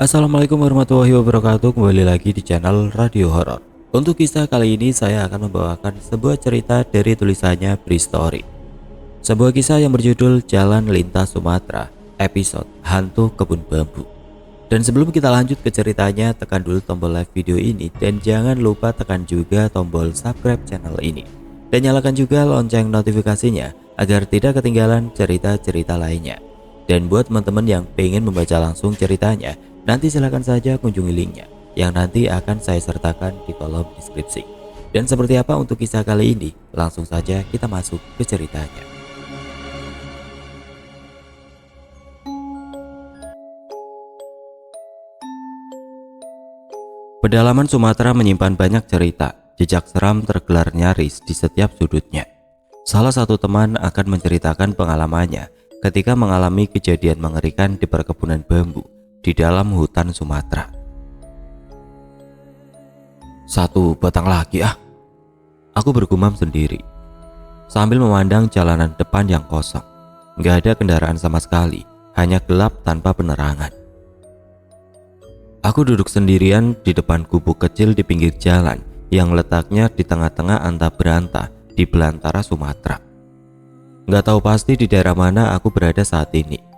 Assalamualaikum warahmatullahi wabarakatuh. Kembali lagi di channel Radio Horor. Untuk kisah kali ini saya akan membawakan sebuah cerita dari tulisannya Bristory. Sebuah kisah yang berjudul Jalan Lintas Sumatera, episode Hantu Kebun Bambu. Dan sebelum kita lanjut ke ceritanya, tekan dulu tombol like video ini dan jangan lupa tekan juga tombol subscribe channel ini. Dan nyalakan juga lonceng notifikasinya agar tidak ketinggalan cerita-cerita lainnya. Dan buat teman-teman yang pengen membaca langsung ceritanya, nanti silahkan saja kunjungi linknya yang nanti akan saya sertakan di kolom deskripsi. Dan seperti apa untuk kisah kali ini? Langsung saja kita masuk ke ceritanya. Pedalaman Sumatera menyimpan banyak cerita. Jejak seram tergelar nyaris di setiap sudutnya. Salah satu teman akan menceritakan pengalamannya ketika mengalami kejadian mengerikan di perkebunan bambu di dalam hutan Sumatera. Satu batang lagi aku bergumam sendiri sambil memandang jalanan depan yang kosong. Gak ada kendaraan sama sekali, hanya gelap tanpa penerangan. Aku duduk sendirian di depan gubuk kecil di pinggir jalan yang letaknya di tengah-tengah antah berantah di belantara Sumatera. Gak tahu pasti di daerah mana aku berada saat ini.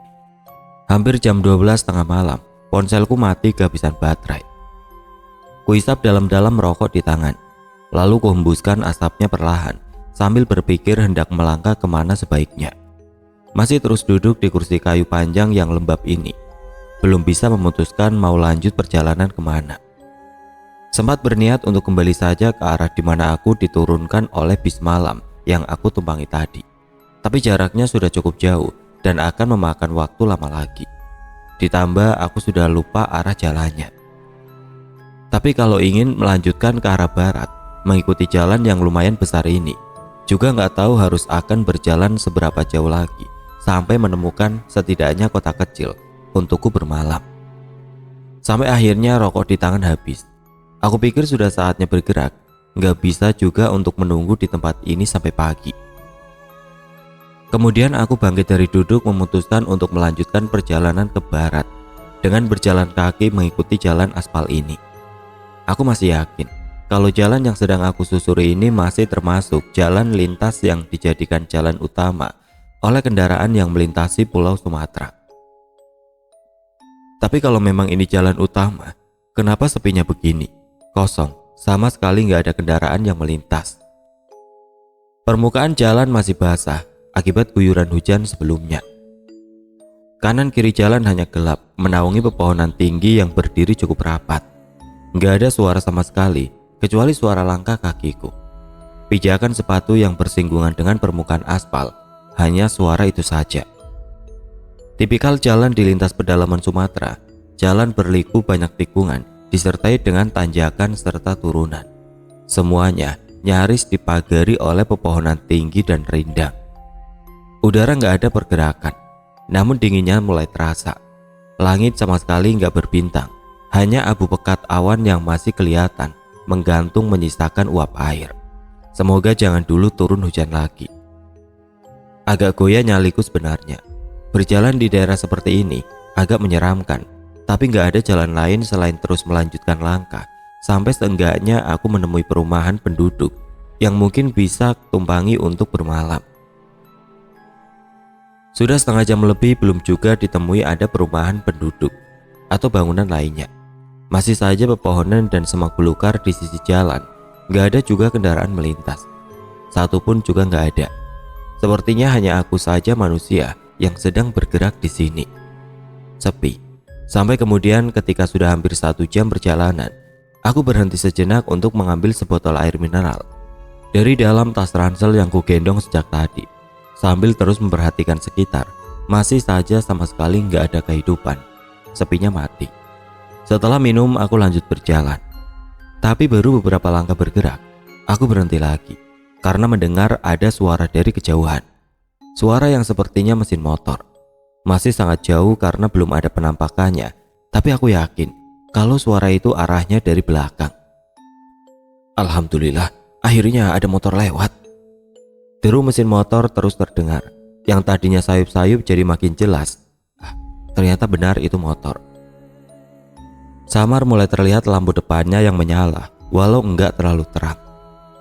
Hampir jam 12 tengah malam, ponselku mati kehabisan baterai. Kuisap dalam-dalam merokok di tangan, lalu kuhembuskan asapnya perlahan sambil berpikir hendak melangkah kemana sebaiknya. Masih terus duduk di kursi kayu panjang yang lembab ini, belum bisa memutuskan mau lanjut perjalanan kemana. Sempat berniat untuk kembali saja ke arah di mana aku diturunkan oleh bis malam yang aku tumpangi tadi. Tapi jaraknya sudah cukup jauh dan akan memakan waktu lama lagi. Ditambah aku sudah lupa arah jalannya. Tapi kalau ingin melanjutkan ke arah barat, mengikuti jalan yang lumayan besar ini, juga nggak tahu harus akan berjalan seberapa jauh lagi sampai menemukan setidaknya kota kecil untukku bermalam. Sampai akhirnya rokok di tangan habis. Aku pikir sudah saatnya bergerak, nggak bisa juga untuk menunggu di tempat ini sampai pagi. Kemudian aku bangkit dari duduk memutuskan untuk melanjutkan perjalanan ke barat dengan berjalan kaki mengikuti jalan aspal ini. Aku masih yakin kalau jalan yang sedang aku susuri ini masih termasuk jalan lintas yang dijadikan jalan utama oleh kendaraan yang melintasi Pulau Sumatera. Tapi kalau memang ini jalan utama, kenapa sepinya begini? Kosong, sama sekali nggak ada kendaraan yang melintas. Permukaan jalan masih basah akibat guyuran hujan sebelumnya. Kanan kiri jalan hanya gelap, menaungi pepohonan tinggi yang berdiri cukup rapat. Nggak ada suara sama sekali, kecuali suara langkah kakiku. Pijakan sepatu yang bersinggungan dengan permukaan aspal, hanya suara itu saja. Tipikal jalan di lintas pedalaman Sumatera, jalan berliku banyak tikungan, disertai dengan tanjakan serta turunan. Semuanya nyaris dipagari oleh pepohonan tinggi dan rindang. Udara nggak ada pergerakan, namun dinginnya mulai terasa. Langit sama sekali nggak berbintang, hanya abu pekat awan yang masih kelihatan menggantung menyisakan uap air. Semoga jangan dulu turun hujan lagi. Agak goyah nyaliku sebenarnya. Berjalan di daerah seperti ini agak menyeramkan. Tapi gak ada jalan lain selain terus melanjutkan langkah sampai seenggaknya aku menemui perumahan penduduk yang mungkin bisa tumpangi untuk bermalam. Sudah setengah jam lebih belum juga ditemui ada perumahan penduduk atau bangunan lainnya. Masih saja pepohonan dan semak belukar di sisi jalan. Gak ada juga kendaraan melintas. Satupun juga gak ada. Sepertinya hanya aku saja manusia yang sedang bergerak di sini. Sepi. Sampai kemudian ketika sudah hampir 1 jam perjalanan, aku berhenti sejenak untuk mengambil sebotol air mineral dari dalam tas ransel yang kugendong sejak tadi. Sambil terus memperhatikan sekitar, masih saja sama sekali nggak ada kehidupan. Sepinya mati. Setelah minum, aku lanjut berjalan. Tapi baru beberapa langkah bergerak, aku berhenti lagi karena mendengar ada suara dari kejauhan. Suara yang sepertinya mesin motor. Masih sangat jauh karena belum ada penampakannya, tapi aku yakin kalau suara itu arahnya dari belakang. Alhamdulillah, akhirnya ada motor lewat. Deru mesin motor terus terdengar. Yang tadinya sayup-sayup jadi makin jelas. Ternyata benar itu motor. Samar mulai terlihat lampu depannya yang menyala, walau enggak terlalu terang.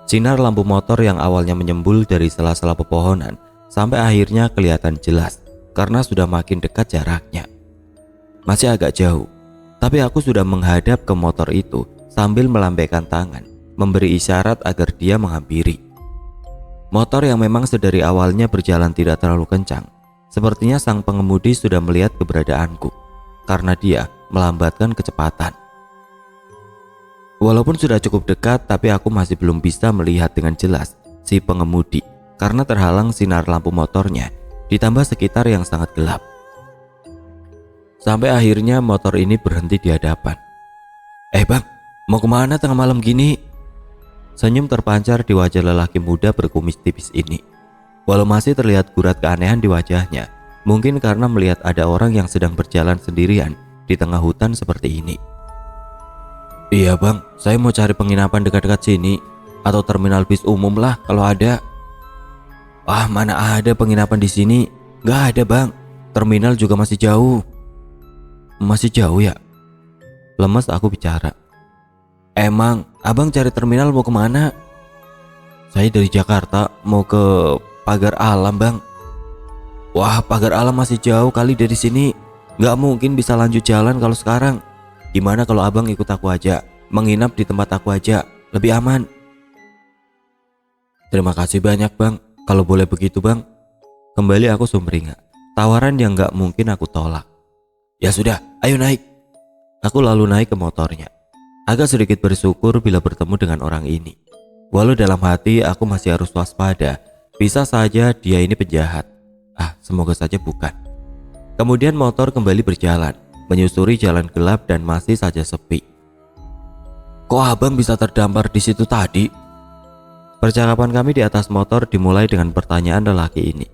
Sinar lampu motor yang awalnya menyembul dari sela-sela pepohonan sampai akhirnya kelihatan jelas karena sudah makin dekat jaraknya. Masih agak jauh, tapi aku sudah menghadap ke motor itu sambil melambaikan tangan, memberi isyarat agar dia menghampiri. Motor yang memang sedari awalnya berjalan tidak terlalu kencang, sepertinya sang pengemudi sudah melihat keberadaanku karena dia melambatkan kecepatan. Walaupun sudah cukup dekat, tapi aku masih belum bisa melihat dengan jelas si pengemudi karena terhalang sinar lampu motornya, ditambah sekitar yang sangat gelap. Sampai akhirnya motor ini berhenti di hadapan. Bang, mau kemana tengah malam gini? Senyum terpancar di wajah lelaki muda berkumis tipis ini. Walau masih terlihat gurat keanehan di wajahnya, mungkin karena melihat ada orang yang sedang berjalan sendirian di tengah hutan seperti ini. Iya bang, saya mau cari penginapan dekat-dekat sini, atau terminal bis umum lah kalau ada. Ah, mana ada penginapan di sini? Gak ada bang, terminal juga masih jauh. Masih jauh ya? Lemes aku bicara. Emang abang cari terminal mau kemana? Saya dari Jakarta mau ke Pagar Alam bang. Wah, Pagar Alam masih jauh kali dari sini. Gak mungkin bisa lanjut jalan kalau sekarang. Gimana kalau abang ikut aku aja, menginap di tempat aku aja, lebih aman. Terima kasih banyak bang, kalau boleh begitu bang. Kembali aku sumringah, tawaran yang gak mungkin aku tolak. Ya sudah, ayo naik. Aku lalu naik ke motornya. Agak sedikit bersyukur bila bertemu dengan orang ini. Walau dalam hati aku masih harus waspada, bisa saja dia ini penjahat. Semoga saja bukan. Kemudian motor kembali berjalan, menyusuri jalan gelap dan masih saja sepi. Kok abang bisa terdampar di situ tadi? Percakapan kami di atas motor dimulai dengan pertanyaan lelaki ini.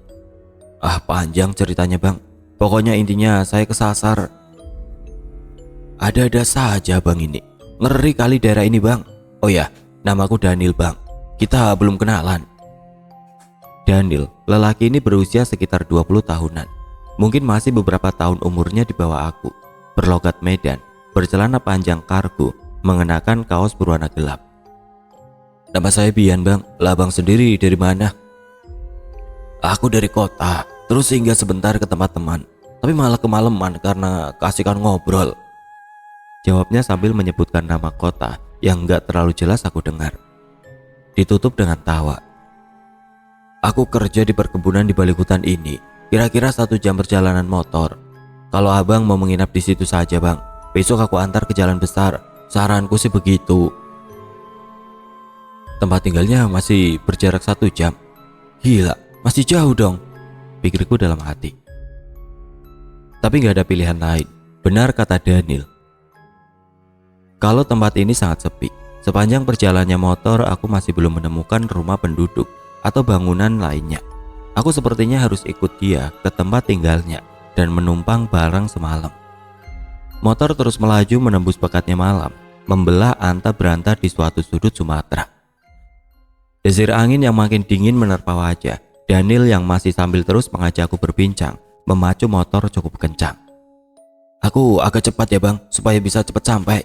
Panjang ceritanya bang. Pokoknya intinya saya kesasar. Ada-ada saja bang ini. Ngeri kali daerah ini bang. Oh ya, namaku Daniel bang. Kita belum kenalan. Daniel, lelaki ini berusia sekitar 20 tahunan. Mungkin masih beberapa tahun umurnya di bawah aku. Berlogat Medan, bercelana panjang kargo, mengenakan kaos berwarna gelap. Nama saya Bian bang, lah bang sendiri dari mana? Aku dari kota, terus singgah sebentar ke tempat teman, tapi malah kemalaman karena keasikan ngobrol. Jawabnya sambil menyebutkan nama kota yang gak terlalu jelas aku dengar. Ditutup dengan tawa. Aku kerja di perkebunan di balik hutan ini, kira-kira 1 jam perjalanan motor. Kalau abang mau menginap di situ saja bang, besok aku antar ke jalan besar. Saranku sih begitu. Tempat tinggalnya masih berjarak 1 jam. Gila, masih jauh dong, pikirku dalam hati. Tapi gak ada pilihan lain, benar kata Daniel. Kalau tempat ini sangat sepi, sepanjang perjalanannya motor aku masih belum menemukan rumah penduduk atau bangunan lainnya. Aku sepertinya harus ikut dia ke tempat tinggalnya dan menumpang barang semalam. Motor terus melaju menembus pekatnya malam, membelah anta beranta di suatu sudut Sumatera. Desir angin yang makin dingin menerpa wajah Daniel yang masih sambil terus mengajakku berbincang, memacu motor cukup kencang. Aku agak cepat ya bang, supaya bisa cepat sampai.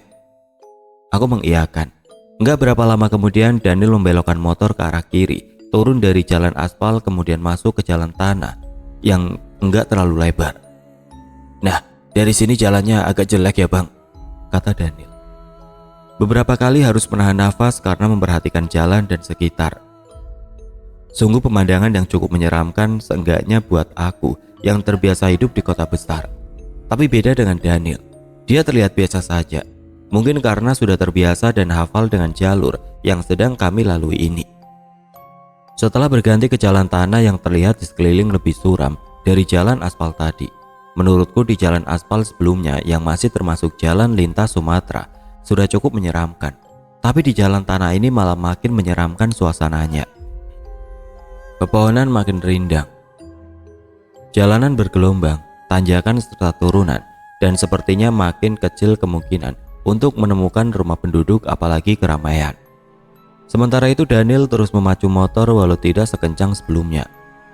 Aku mengiyakan. Enggak berapa lama kemudian Daniel membelokkan motor ke arah kiri, turun dari jalan aspal kemudian masuk ke jalan tanah yang enggak terlalu lebar. Nah, dari sini jalannya agak jelek ya bang, kata Daniel. Beberapa kali harus menahan nafas karena memperhatikan jalan dan sekitar. Sungguh pemandangan yang cukup menyeramkan seenggaknya buat aku yang terbiasa hidup di kota besar. Tapi beda dengan Daniel, dia terlihat biasa saja. Mungkin karena sudah terbiasa dan hafal dengan jalur yang sedang kami lalui ini. Setelah berganti ke jalan tanah yang terlihat di sekeliling lebih suram dari jalan aspal tadi, menurutku di jalan aspal sebelumnya yang masih termasuk jalan lintas Sumatera sudah cukup menyeramkan. Tapi di jalan tanah ini malah makin menyeramkan suasananya. Pepohonan makin rindang, jalanan bergelombang, tanjakan serta turunan, dan sepertinya makin kecil kemungkinan untuk menemukan rumah penduduk apalagi keramaian. Sementara itu Daniel terus memacu motor walau tidak sekencang sebelumnya.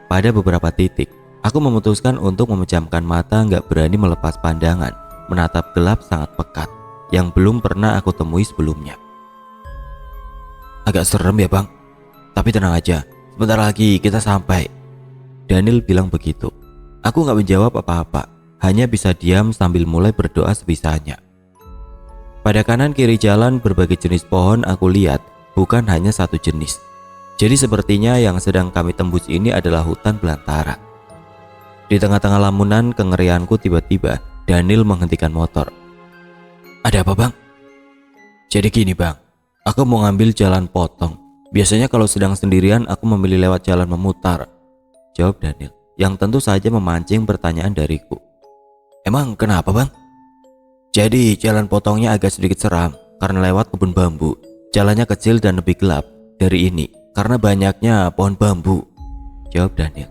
Pada beberapa titik, aku memutuskan untuk memejamkan mata, gak berani melepas pandangan, menatap gelap sangat pekat. yang belum pernah aku temui sebelumnya. Agak serem ya bang, tapi tenang aja, sebentar lagi kita sampai. Daniel bilang begitu. Aku gak menjawab apa-apa, hanya bisa diam sambil mulai berdoa sebisanya. Pada kanan kiri jalan berbagai jenis pohon aku lihat, bukan hanya satu jenis. Jadi sepertinya yang sedang kami tembus ini adalah hutan belantara. Di tengah-tengah lamunan kengerianku tiba-tiba Daniel menghentikan motor. Ada apa bang? Jadi gini bang, aku mau ngambil jalan potong. Biasanya kalau sedang sendirian aku memilih lewat jalan memutar, jawab Daniel, yang tentu saja memancing pertanyaan dariku. Emang kenapa bang? Jadi jalan potongnya agak sedikit seram karena lewat kebun bambu. Jalannya kecil dan lebih gelap dari ini karena banyaknya pohon bambu, jawab Daniel.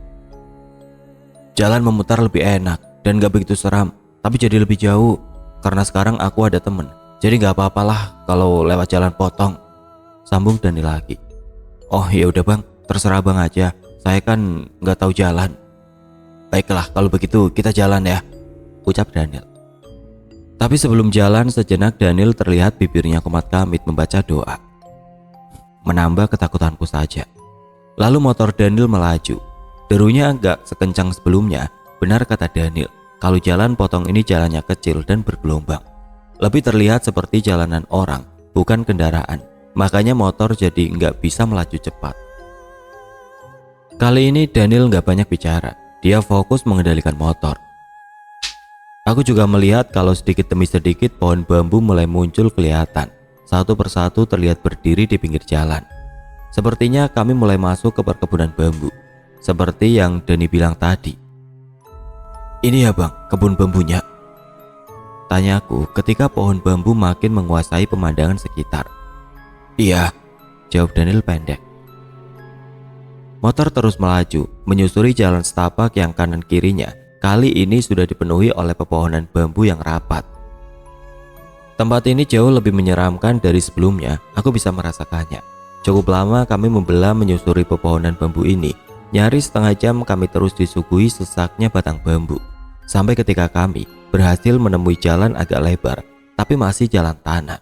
Jalan memutar lebih enak dan gak begitu seram, tapi jadi lebih jauh karena sekarang aku ada temen. Jadi gak apa-apalah kalau lewat jalan potong, sambung Daniel lagi. Oh ya udah bang, terserah bang aja. Saya kan gak tahu jalan. Baiklah kalau begitu kita jalan ya, ucap Daniel. Tapi sebelum jalan sejenak Daniel terlihat bibirnya komat-kamit membaca doa. Menambah ketakutanku saja. Lalu motor Daniel melaju. Derunya agak sekencang sebelumnya. Benar kata Daniel, kalau jalan potong ini jalannya kecil dan bergelombang. Lebih terlihat seperti jalanan orang, bukan kendaraan. Makanya motor jadi nggak bisa melaju cepat. Kali ini Daniel nggak banyak bicara. Dia fokus mengendalikan motor. Aku juga melihat kalau sedikit demi sedikit pohon bambu mulai muncul kelihatan. Satu persatu terlihat berdiri di pinggir jalan. Sepertinya kami mulai masuk ke perkebunan bambu. Seperti yang Dani bilang tadi. Ini ya bang, kebun bambunya, tanyaku ketika pohon bambu makin menguasai pemandangan sekitar. Iya, jawab Daniel pendek. Motor terus melaju, menyusuri jalan setapak yang kanan kirinya. Kali ini sudah dipenuhi oleh pepohonan bambu yang rapat. Tempat ini jauh lebih menyeramkan dari sebelumnya, aku bisa merasakannya. Cukup lama kami membelah menyusuri pepohonan bambu ini. Nyaris setengah jam kami terus disuguhi sesaknya batang bambu. Sampai ketika kami berhasil menemui jalan agak lebar, tapi masih jalan tanah.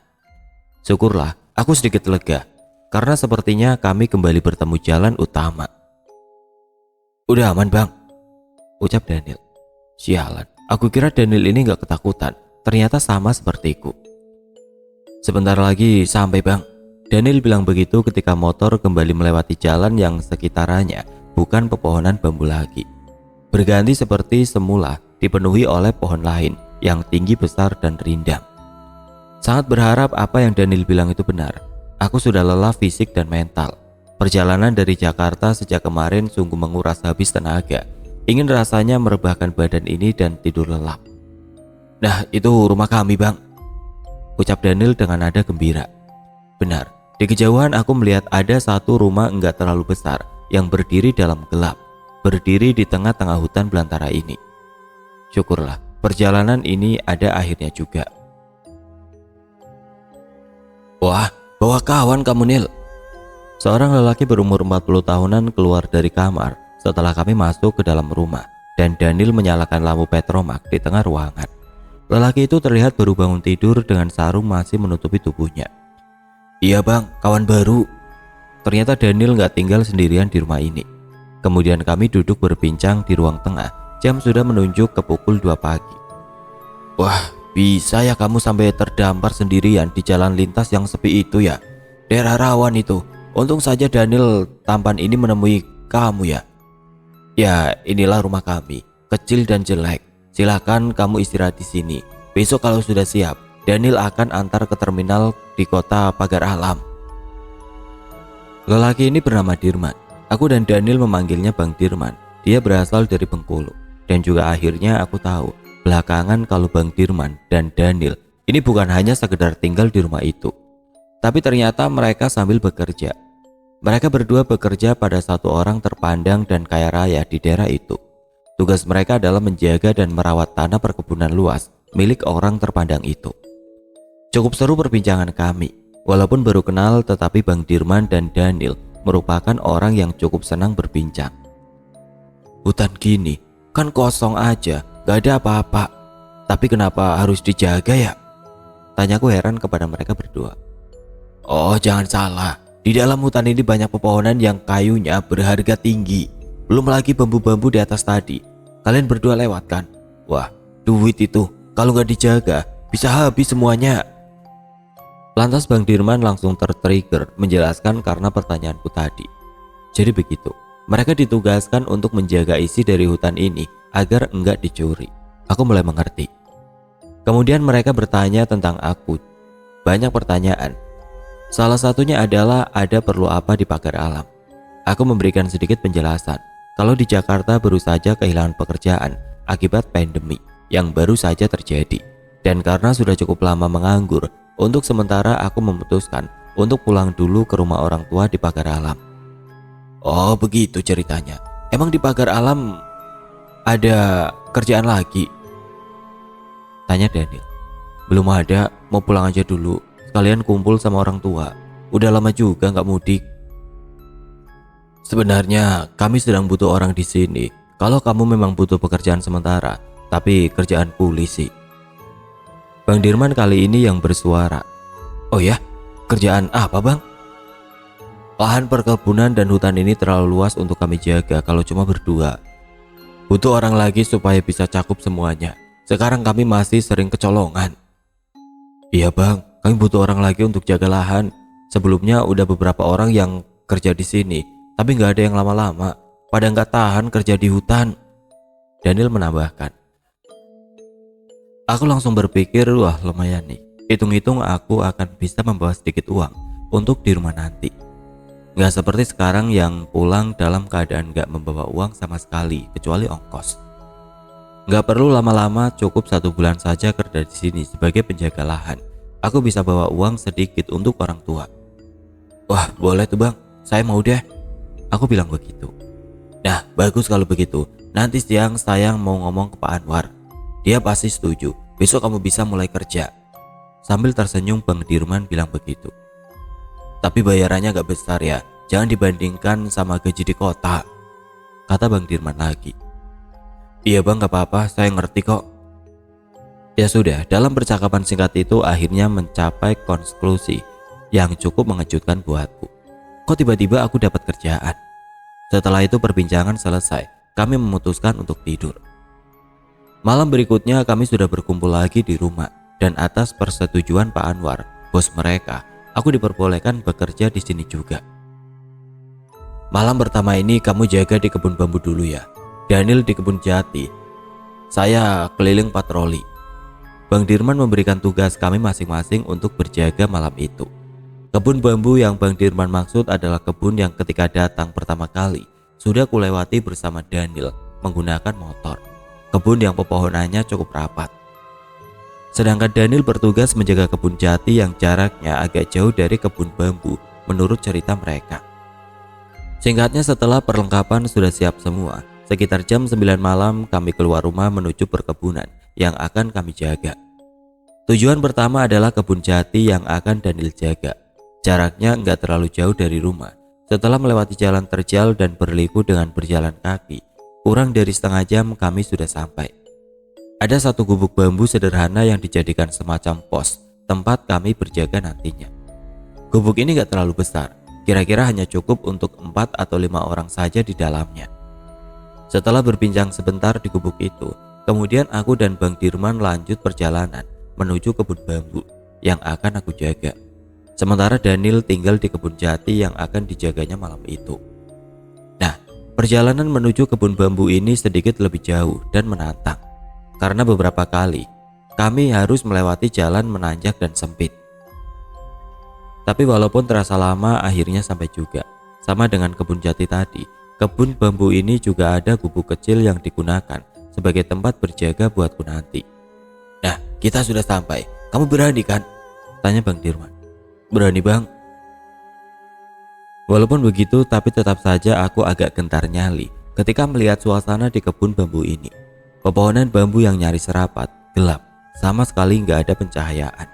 Syukurlah, aku sedikit lega, karena sepertinya kami kembali bertemu jalan utama. Udah aman bang, ucap Daniel. Sialan, aku kira Daniel ini gak ketakutan, ternyata sama sepertiku. Sebentar lagi sampai bang, Daniel bilang begitu ketika motor kembali melewati jalan yang sekitarannya bukan pepohonan bambu lagi. Berganti seperti semula dipenuhi oleh pohon lain yang tinggi besar dan rindang. Sangat berharap apa yang Daniel bilang itu benar. Aku sudah lelah fisik dan mental. Perjalanan dari Jakarta sejak kemarin sungguh menguras habis tenaga. Ingin rasanya merebahkan badan ini dan tidur lelap. Nah itu rumah kami bang, ucap Daniel dengan nada gembira. Benar, di kejauhan aku melihat ada satu rumah enggak terlalu besar yang berdiri dalam gelap, berdiri di tengah-tengah hutan belantara ini. Syukurlah, perjalanan ini ada akhirnya juga. Wah, bawa kawan kamu Nil. Seorang lelaki berumur 40 tahunan keluar dari kamar setelah kami masuk ke dalam rumah dan Daniel menyalakan lampu petromak di tengah ruangan. Lelaki itu terlihat baru bangun tidur dengan sarung masih menutupi tubuhnya. Iya bang, kawan baru. Ternyata Daniel gak tinggal sendirian di rumah ini. Kemudian kami duduk berbincang di ruang tengah. Jam sudah menunjuk ke pukul 2 pagi. Wah, bisa ya kamu sampai terdampar sendirian di jalan lintas yang sepi itu ya? Daerah rawan itu. Untung saja Daniel tampan ini menemui kamu ya. Ya, inilah rumah kami. Kecil dan jelek. Silakan kamu istirahat di sini. Besok kalau sudah siap, Daniel akan antar ke terminal di kota Pagar Alam. Lelaki ini bernama Dirman. Aku dan Daniel memanggilnya Bang Dirman. Dia berasal dari Bengkulu. Dan juga akhirnya aku tahu belakangan kalau Bang Dirman dan Daniel ini bukan hanya sekedar tinggal di rumah itu, tapi ternyata mereka sambil bekerja. Mereka berdua bekerja pada satu orang terpandang dan kaya raya di daerah itu. Tugas mereka adalah menjaga dan merawat tanah perkebunan luas milik orang terpandang itu. Cukup seru perbincangan kami. Walaupun baru kenal, tetapi Bang Dirman dan Daniel merupakan orang yang cukup senang berbincang. Hutan gini kan kosong aja, gak ada apa-apa. Tapi kenapa harus dijaga ya? Tanyaku heran kepada mereka berdua. Oh, jangan salah. Di dalam hutan ini banyak pepohonan yang kayunya berharga tinggi. Belum lagi bambu-bambu di atas tadi. Kalian berdua lewat kan? Wah, duit itu kalau nggak dijaga bisa habis semuanya. Lantas Bang Dirman langsung tertrigger menjelaskan karena pertanyaanku tadi. Jadi begitu, mereka ditugaskan untuk menjaga isi dari hutan ini agar enggak dicuri. Aku mulai mengerti. Kemudian mereka bertanya tentang aku. Banyak pertanyaan. Salah satunya adalah ada perlu apa di pagar alam. Aku memberikan sedikit penjelasan. Kalau di Jakarta baru saja kehilangan pekerjaan akibat pandemi yang baru saja terjadi. Dan karena sudah cukup lama menganggur, untuk sementara aku memutuskan untuk pulang dulu ke rumah orang tua di pagar alam. Oh begitu ceritanya. Emang di pagar alam ada kerjaan lagi? Tanya Daniel. Belum ada, mau pulang aja dulu. Sekalian kumpul sama orang tua. Udah lama juga nggak mudik. Sebenarnya kami sedang butuh orang di sini. Kalau kamu memang butuh pekerjaan sementara, tapi kerjaan polisi. Bang Dirman kali ini yang bersuara. Oh ya, kerjaan apa bang? Lahan perkebunan dan hutan ini terlalu luas untuk kami jaga kalau cuma berdua. Butuh orang lagi supaya bisa cakup semuanya. Sekarang kami masih sering kecolongan. Iya bang, kami butuh orang lagi untuk jaga lahan. Sebelumnya udah beberapa orang yang kerja di sini, tapi nggak ada yang lama-lama. Pada nggak tahan kerja di hutan. Daniel menambahkan. Aku langsung berpikir, wah lumayan nih. Hitung-hitung aku akan bisa membawa sedikit uang untuk di rumah nanti. Nggak seperti sekarang yang pulang dalam keadaan nggak membawa uang sama sekali, kecuali ongkos. Nggak perlu lama-lama, cukup 1 bulan saja kerja di sini sebagai penjaga lahan. Aku bisa bawa uang sedikit untuk orang tua. Wah boleh tuh bang, saya mau deh. Aku bilang begitu. Nah bagus kalau begitu. Nanti siang saya mau ngomong ke Pak Anwar. Dia pasti setuju. Besok kamu bisa mulai kerja. Sambil tersenyum Bang Dirman bilang begitu. Tapi bayarannya gak besar ya. Jangan dibandingkan sama gaji di kota, kata Bang Dirman lagi. Iya bang, gak apa-apa, saya ngerti kok. Ya sudah, dalam percakapan singkat itu akhirnya mencapai konklusi yang cukup mengejutkan buatku. Kok tiba-tiba aku dapat kerjaan? Setelah itu perbincangan selesai, kami memutuskan untuk tidur. Malam berikutnya kami sudah berkumpul lagi di rumah, dan atas persetujuan Pak Anwar, bos mereka, aku diperbolehkan bekerja di sini juga. Malam pertama ini kamu jaga di kebun bambu dulu ya. Daniel di kebun jati. Saya keliling patroli. Bang Dirman memberikan tugas kami masing-masing untuk berjaga malam itu. Kebun bambu yang Bang Dirman maksud adalah kebun yang ketika datang pertama kali sudah kulewati bersama Daniel menggunakan motor. Kebun yang pepohonannya cukup rapat. Sedangkan Daniel bertugas menjaga kebun jati yang jaraknya agak jauh dari kebun bambu menurut cerita mereka. Singkatnya, setelah perlengkapan sudah siap semua, sekitar jam 9 malam kami keluar rumah menuju perkebunan yang akan kami jaga. Tujuan pertama adalah kebun jati yang akan Daniel jaga. Jaraknya enggak terlalu jauh dari rumah. Setelah melewati jalan terjal dan berliku dengan berjalan kaki, kurang dari setengah jam kami sudah sampai. Ada satu gubuk bambu sederhana yang dijadikan semacam pos tempat kami berjaga nantinya. Gubuk ini enggak terlalu besar. Kira-kira hanya cukup untuk 4 atau 5 orang saja di dalamnya. Setelah berbincang sebentar di gubuk itu, kemudian aku dan Bang Dirman lanjut perjalanan menuju kebun bambu yang akan aku jaga. Sementara Daniel tinggal di kebun jati yang akan dijaganya malam itu. Nah, perjalanan menuju kebun bambu ini sedikit lebih jauh dan menantang. Karena beberapa kali kami harus melewati jalan menanjak dan sempit. Tapi walaupun terasa lama, akhirnya sampai juga. Sama dengan kebun jati tadi, kebun bambu ini juga ada gubuk kecil yang digunakan sebagai tempat berjaga buatku nanti. Nah, kita sudah sampai. Kamu berani kan? Tanya Bang Dirman. Berani bang. Walaupun begitu, tapi tetap saja aku agak gentar nyali ketika melihat suasana di kebun bambu ini. Pepohonan bambu yang nyaris rapat, gelap, sama sekali nggak ada pencahayaan.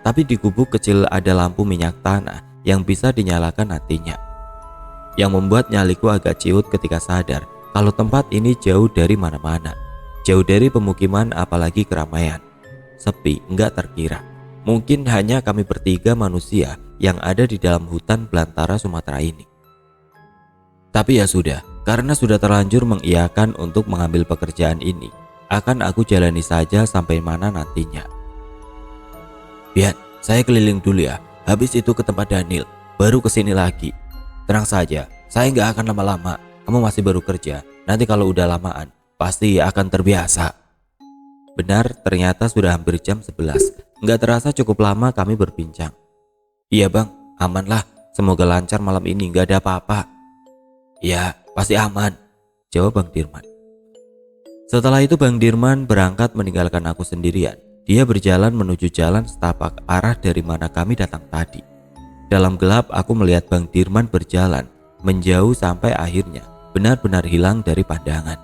Tapi di gubuk kecil ada lampu minyak tanah yang bisa dinyalakan nantinya. Yang membuat nyaliku agak ciut ketika sadar kalau tempat ini jauh dari mana-mana. Jauh dari pemukiman apalagi keramaian. Sepi, enggak terkira. mungkin hanya kami bertiga manusia yang ada di dalam hutan belantara Sumatera ini. Tapi ya sudah, karena sudah terlanjur mengiyakan untuk mengambil pekerjaan ini, akan aku jalani saja sampai mana nantinya. Biar saya keliling dulu ya, habis itu ke tempat Daniel, baru kesini lagi. Tenang saja, saya nggak akan lama-lama, kamu masih baru kerja, nanti kalau udah lamaan, pasti akan terbiasa. Benar, ternyata sudah hampir jam 11, nggak terasa cukup lama kami berbincang. Iya bang, aman lah, semoga lancar malam ini, nggak ada apa-apa. Ya, pasti aman, jawab Bang Dirman. Setelah itu Bang Dirman berangkat meninggalkan aku sendirian. Dia berjalan menuju jalan setapak arah dari mana kami datang tadi. Dalam gelap aku melihat Bang Dirman berjalan menjauh sampai akhirnya benar-benar hilang dari pandangan.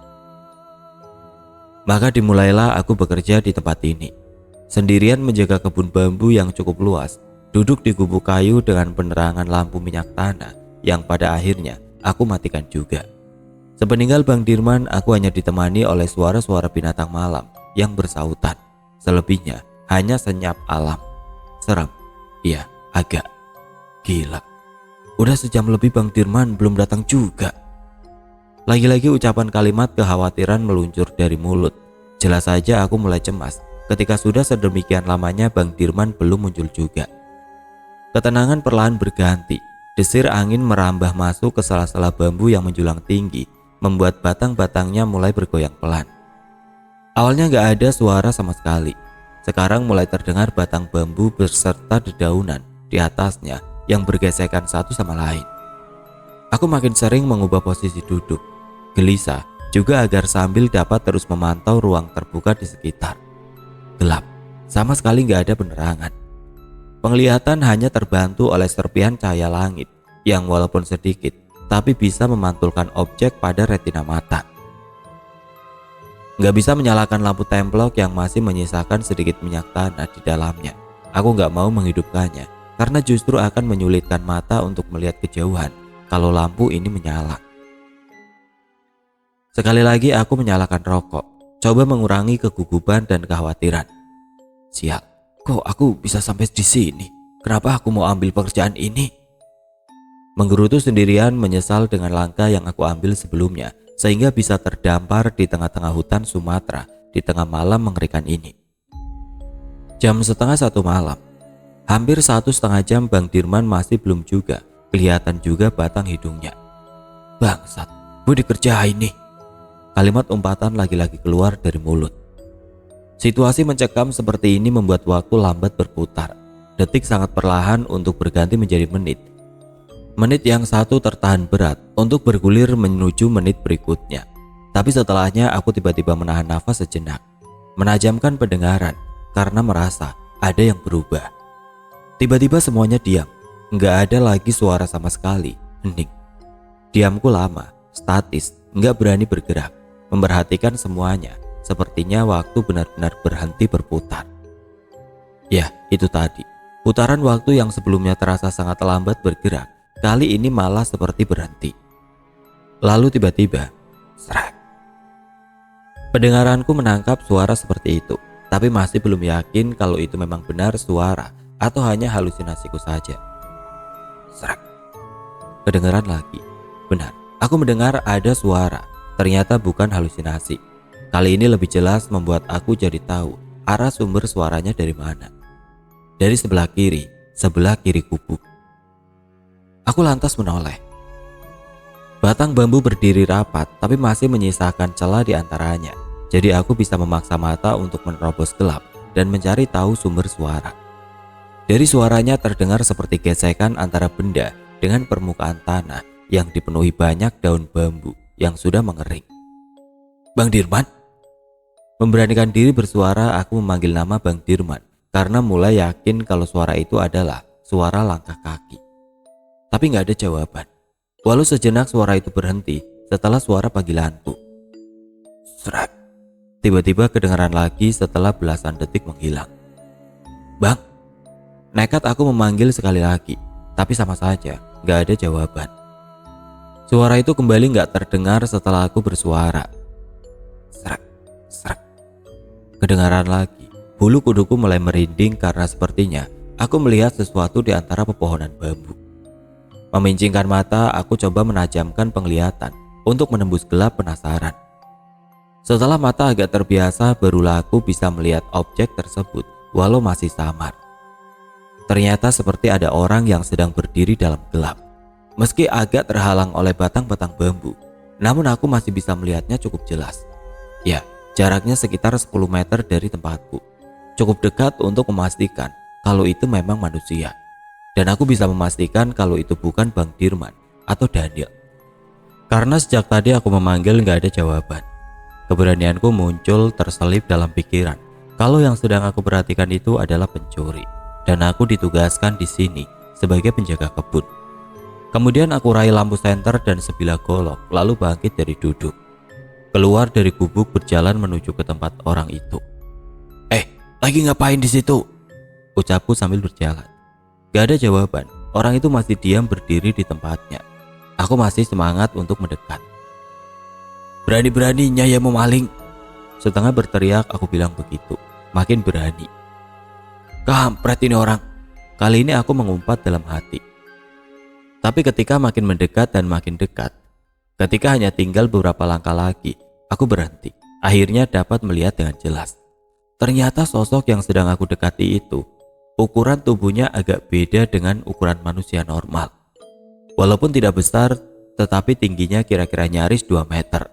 Maka dimulailah aku bekerja di tempat ini. Sendirian menjaga kebun bambu yang cukup luas, duduk di gubuk kayu dengan penerangan lampu minyak tanah yang pada akhirnya aku matikan juga. Sepeninggal Bang Dirman, aku hanya ditemani oleh suara-suara binatang malam yang bersautan. Selebihnya hanya senyap alam. Seram, iya agak gila. Udah sejam lebih Bang Dirman belum datang juga. Lagi-lagi ucapan kalimat kekhawatiran meluncur dari mulut. Jelas saja aku mulai cemas ketika sudah sedemikian lamanya Bang Dirman belum muncul juga. Ketenangan perlahan berganti. Desir angin merambah masuk ke sela-sela bambu yang menjulang tinggi, membuat batang-batangnya mulai bergoyang pelan. Awalnya gak ada suara sama sekali. Sekarang mulai terdengar batang bambu beserta dedaunan di atasnya yang bergesekan satu sama lain. Aku makin sering mengubah posisi duduk, gelisah juga agar sambil dapat terus memantau ruang terbuka di sekitar. Gelap, sama sekali gak ada penerangan. Penglihatan hanya terbantu oleh serpihan cahaya langit yang walaupun sedikit tapi bisa memantulkan objek pada retina mata. Gak bisa menyalakan lampu templok yang masih menyisakan sedikit minyak tanah di dalamnya. Aku gak mau menghidupkannya karena justru akan menyulitkan mata untuk melihat kejauhan kalau lampu ini menyala. Sekali lagi aku menyalakan rokok, coba mengurangi kegugupan dan kekhawatiran. Sial. Kok aku bisa sampai di sini? Kenapa aku mau ambil pekerjaan ini? Menggerutu sendirian menyesal dengan langkah yang aku ambil sebelumnya sehingga bisa terdampar di tengah-tengah hutan Sumatera di tengah malam mengerikan ini. Jam setengah 1 malam. Hampir 1,5 jam Bang Dirman masih belum juga kelihatan juga batang hidungnya. Bangsat, gue dikerjain nih. Kalimat umpatan lagi-lagi keluar dari mulut. Situasi mencekam seperti ini membuat waktu lambat berputar. Detik sangat perlahan untuk berganti menjadi menit. Menit yang satu tertahan berat untuk bergulir menuju menit berikutnya. Tapi setelahnya aku tiba-tiba menahan nafas sejenak, menajamkan pendengaran karena merasa ada yang berubah. Tiba-tiba semuanya diam, nggak ada lagi suara sama sekali, hening. Diamku lama, statis, nggak berani bergerak, memperhatikan semuanya. Sepertinya waktu benar-benar berhenti berputar. Ya, itu tadi. Putaran waktu yang sebelumnya terasa sangat lambat bergerak, kali ini malah seperti berhenti. Lalu tiba-tiba, srek. Pendengaranku menangkap suara seperti itu, tapi masih belum yakin kalau itu memang benar suara atau hanya halusinasiku saja. Srek. Kedengaran lagi. Benar, aku mendengar ada suara. Ternyata bukan halusinasi. Kali ini lebih jelas membuat aku jadi tahu arah sumber suaranya dari mana. Dari sebelah kiri gubuk. Aku lantas menoleh. Batang bambu berdiri rapat tapi masih menyisakan celah di antaranya. Jadi aku bisa memaksa mata untuk menerobos gelap dan mencari tahu sumber suara. Dari suaranya terdengar seperti gesekan antara benda dengan permukaan tanah yang dipenuhi banyak daun bambu yang sudah mengering. Bang Dirman? Memberanikan diri bersuara, aku memanggil nama Bang Dirman karena mulai yakin kalau suara itu adalah suara langkah kaki. Tapi gak ada jawaban. Walau sejenak suara itu berhenti setelah suara panggilanku. Srek. Tiba-tiba kedengaran lagi setelah belasan detik menghilang. Bang? Nekat aku memanggil sekali lagi, tapi sama saja gak ada jawaban. Suara itu kembali gak terdengar setelah aku bersuara. Srek. Srek. Kedengaran lagi, Bulu kuduku mulai merinding karena sepertinya aku melihat sesuatu di antara pepohonan bambu. Memincingkan mata, aku coba menajamkan penglihatan untuk menembus gelap penasaran. Setelah mata agak terbiasa, barulah aku bisa melihat objek tersebut walau masih samar. Ternyata seperti ada orang yang sedang berdiri dalam gelap. Meski agak terhalang oleh batang-batang bambu, namun aku masih bisa melihatnya cukup jelas. Ya, jaraknya sekitar 10 meter dari tempatku. Cukup dekat untuk memastikan kalau itu memang manusia. Dan aku bisa memastikan kalau itu bukan Bang Dirman atau Daniel. Karena sejak tadi aku memanggil gak ada jawaban. Keberanianku muncul terselip dalam pikiran kalau yang sedang aku perhatikan itu adalah pencuri. Dan aku ditugaskan di sini sebagai penjaga kebun. Kemudian aku raih lampu senter dan sebilah golok lalu bangkit dari duduk. Keluar dari gubuk berjalan menuju ke tempat orang itu. Lagi ngapain di situ? Ucapku sambil berjalan. Gak ada jawaban. Orang itu masih diam berdiri di tempatnya. Aku masih semangat untuk mendekat. Berani-beraninya ya memaling. Setengah berteriak aku bilang begitu. Makin berani. Kampret ini orang. Kali ini aku mengumpat dalam hati. Tapi ketika makin mendekat dan makin dekat, ketika hanya tinggal beberapa langkah lagi, aku berhenti. Akhirnya dapat melihat dengan jelas. Ternyata sosok yang sedang aku dekati itu, ukuran tubuhnya agak beda dengan ukuran manusia normal. Walaupun tidak besar, tetapi tingginya kira-kira nyaris 2 meter.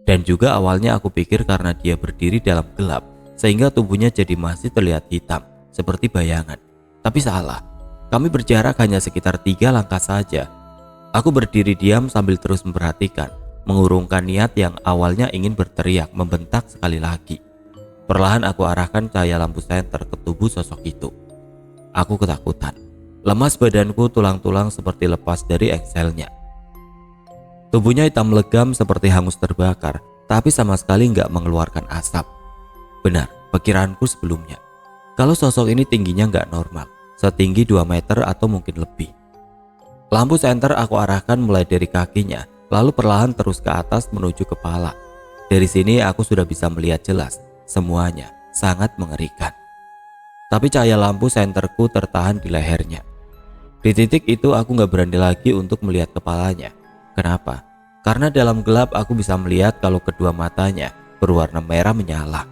Dan juga awalnya aku pikir karena dia berdiri dalam gelap, sehingga tubuhnya jadi masih terlihat hitam, seperti bayangan. Tapi salah, kami berjarak hanya sekitar 3 langkah saja. Aku berdiri diam sambil terus memperhatikan, mengurungkan niat yang awalnya ingin berteriak, membentak sekali lagi. Perlahan aku arahkan cahaya lampu senter ke tubuh sosok itu. Aku ketakutan. Lemas badanku, tulang-tulang seperti lepas dari engselnya. Tubuhnya hitam legam seperti hangus terbakar, tapi sama sekali nggak mengeluarkan asap. Benar, pikiranku sebelumnya. Kalau sosok ini tingginya nggak normal, setinggi 2 meter atau mungkin lebih. Lampu senter aku arahkan mulai dari kakinya, lalu perlahan terus ke atas menuju kepala. Dari sini aku sudah bisa melihat jelas. Semuanya sangat mengerikan. Tapi cahaya lampu senterku tertahan di lehernya. Di titik itu aku gak berani lagi untuk melihat kepalanya. Kenapa? Karena dalam gelap aku bisa melihat kalau kedua matanya berwarna merah menyala.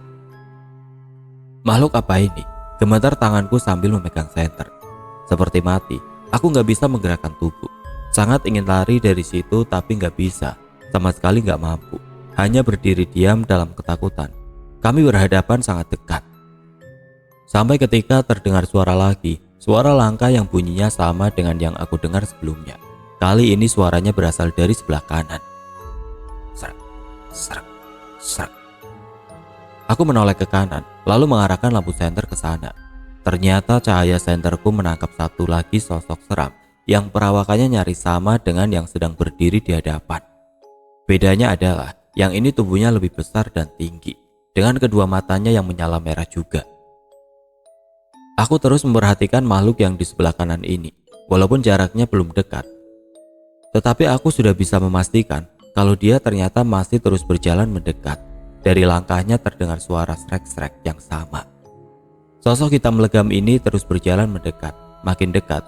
Makhluk apa ini? Gemetar tanganku sambil memegang senter. Seperti mati, aku gak bisa menggerakkan tubuh. Sangat ingin lari dari situ tapi gak bisa. Sama sekali gak mampu. Hanya berdiri diam dalam ketakutan. Kami berhadapan sangat dekat. Sampai ketika terdengar suara lagi, suara langkah yang bunyinya sama dengan yang aku dengar sebelumnya. Kali ini suaranya berasal dari sebelah kanan. Serak, serak, serak. Aku menoleh ke kanan, lalu mengarahkan lampu senter ke sana. Ternyata cahaya senterku menangkap satu lagi sosok seram yang perawakannya nyaris sama dengan yang sedang berdiri di hadapan. Bedanya adalah yang ini tubuhnya lebih besar dan tinggi, dengan kedua matanya yang menyala merah juga. Aku terus memperhatikan makhluk yang di sebelah kanan ini, walaupun jaraknya belum dekat. Tetapi aku sudah bisa memastikan kalau dia ternyata masih terus berjalan mendekat. Dari langkahnya terdengar suara srek-srek yang sama. Sosok hitam legam ini terus berjalan mendekat, makin dekat.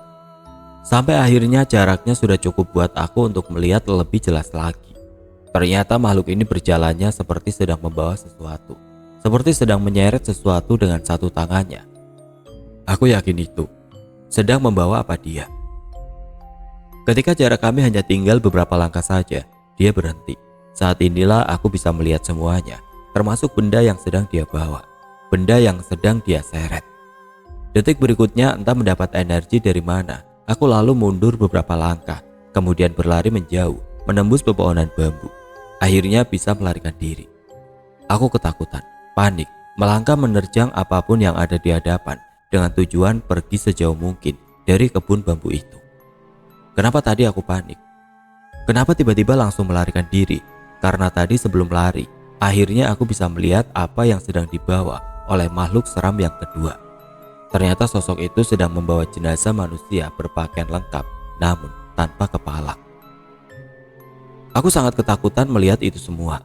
Sampai akhirnya jaraknya sudah cukup buat aku untuk melihat lebih jelas lagi. Ternyata makhluk ini berjalannya seperti sedang membawa sesuatu. Seperti sedang menyeret sesuatu dengan satu tangannya. Aku yakin itu. Sedang membawa apa dia? Ketika jarak kami hanya tinggal beberapa langkah saja, dia berhenti. Saat inilah aku bisa melihat semuanya, termasuk benda yang sedang dia bawa. Benda yang sedang dia seret. Detik berikutnya entah mendapat energi dari mana, aku lalu mundur beberapa langkah, kemudian berlari menjauh, menembus pepohonan bambu. Akhirnya bisa melarikan diri. Aku ketakutan, panik, melangkah menerjang apapun yang ada di hadapan dengan tujuan pergi sejauh mungkin dari kebun bambu itu. Kenapa tadi aku panik? Kenapa tiba-tiba langsung melarikan diri? Karena tadi sebelum lari, akhirnya aku bisa melihat apa yang sedang dibawa oleh makhluk seram yang kedua. Ternyata sosok itu sedang membawa jenazah manusia berpakaian lengkap, namun tanpa kepala. Aku sangat ketakutan melihat itu semua.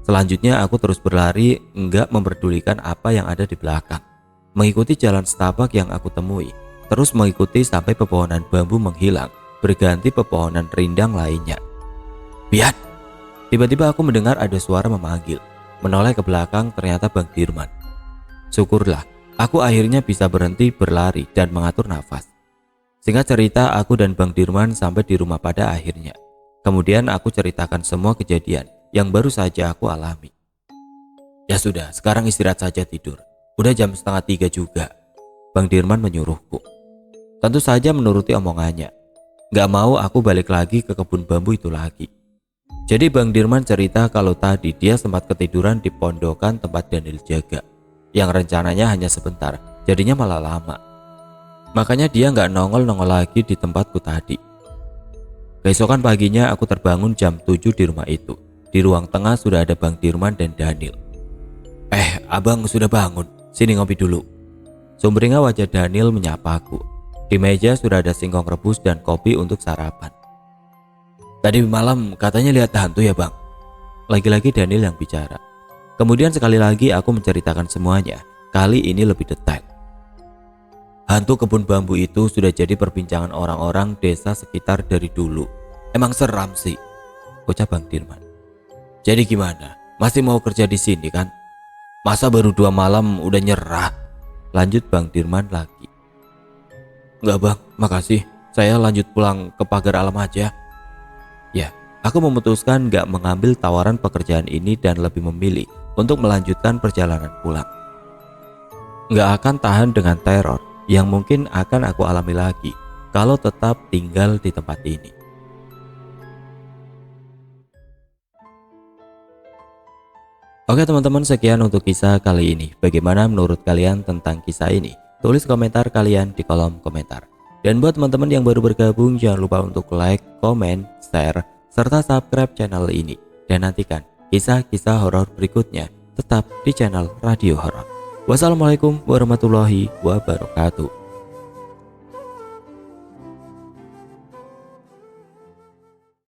Selanjutnya aku terus berlari, enggak memperdulikan apa yang ada di belakang. mengikuti jalan setapak yang aku temui, terus mengikuti sampai pepohonan bambu menghilang, berganti pepohonan rindang lainnya. Biat! Tiba-tiba aku mendengar ada suara memanggil. Menoleh ke belakang, ternyata Bang Dirman. Syukurlah, aku akhirnya bisa berhenti berlari dan mengatur nafas. Singkat cerita, aku dan Bang Dirman sampai di rumah pada akhirnya. Kemudian aku ceritakan semua kejadian yang baru saja aku alami. Ya sudah, sekarang istirahat saja tidur. Udah jam 2:30 juga. Bang Dirman menyuruhku. Tentu saja menuruti omongannya. Gak mau aku balik lagi ke kebun bambu itu lagi. Jadi Bang Dirman cerita kalau tadi dia sempat ketiduran di pondokan tempat Daniel jaga, yang rencananya hanya sebentar, jadinya malah lama. Makanya dia gak nongol-nongol lagi di tempatku tadi. Keesokan paginya aku terbangun jam 7 di rumah itu. Di ruang tengah sudah ada Bang Dirman dan Daniel. Abang sudah bangun, sini ngopi dulu. Sumringah wajah Daniel menyapaku. Di meja sudah ada singkong rebus dan kopi untuk sarapan. Tadi malam katanya lihat hantu ya bang? Lagi-lagi Daniel yang bicara. Kemudian sekali lagi aku menceritakan semuanya, kali ini lebih detail. Hantu kebun bambu itu sudah jadi perbincangan orang-orang desa sekitar dari dulu. Emang seram sih, ucap Bang Dirman. Jadi gimana? Masih mau kerja di sini kan? Masa baru 2 malam udah nyerah? Lanjut Bang Dirman lagi. Enggak bang, makasih. Saya lanjut pulang ke pagar alam aja. Ya, aku memutuskan gak mengambil tawaran pekerjaan ini dan lebih memilih untuk melanjutkan perjalanan pulang. Gak akan tahan dengan teror yang mungkin akan aku alami lagi kalau tetap tinggal di tempat ini. Oke teman-teman, sekian untuk kisah kali ini. Bagaimana menurut kalian tentang kisah ini? Tulis komentar kalian di kolom komentar. Dan buat teman-teman yang baru bergabung, jangan lupa untuk like, komen, share, serta subscribe channel ini. Dan nantikan kisah-kisah horor berikutnya tetap di channel Radio Horor. Wassalamualaikum warahmatullahi wabarakatuh.